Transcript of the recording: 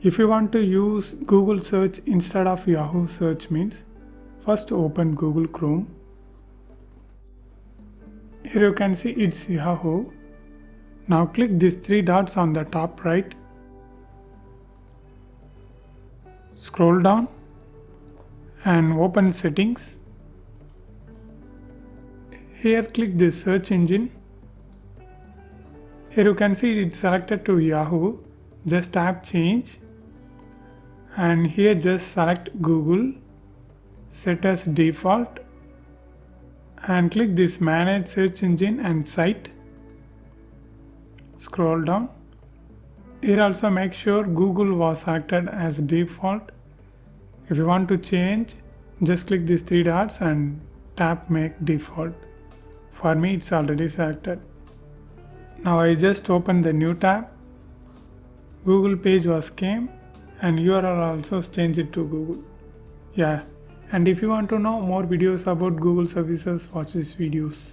If you want to use Google search instead of Yahoo search means, first open Google Chrome. Here you can see it's Yahoo. Now click these three dots on the top right. Scroll down and open settings. Here click this search engine. Here you can see it's selected to Yahoo. Just tap change and here just select Google, set as default and click this manage search engine and site. Scroll down. Here also make sure Google was selected as default. If you want to change, just click these three dots and tap make default. For me it's already selected. Now I just open the new tab. Google page was came and URL also change it to Google. Yeah, and if you want to know more videos about Google services, watch these videos.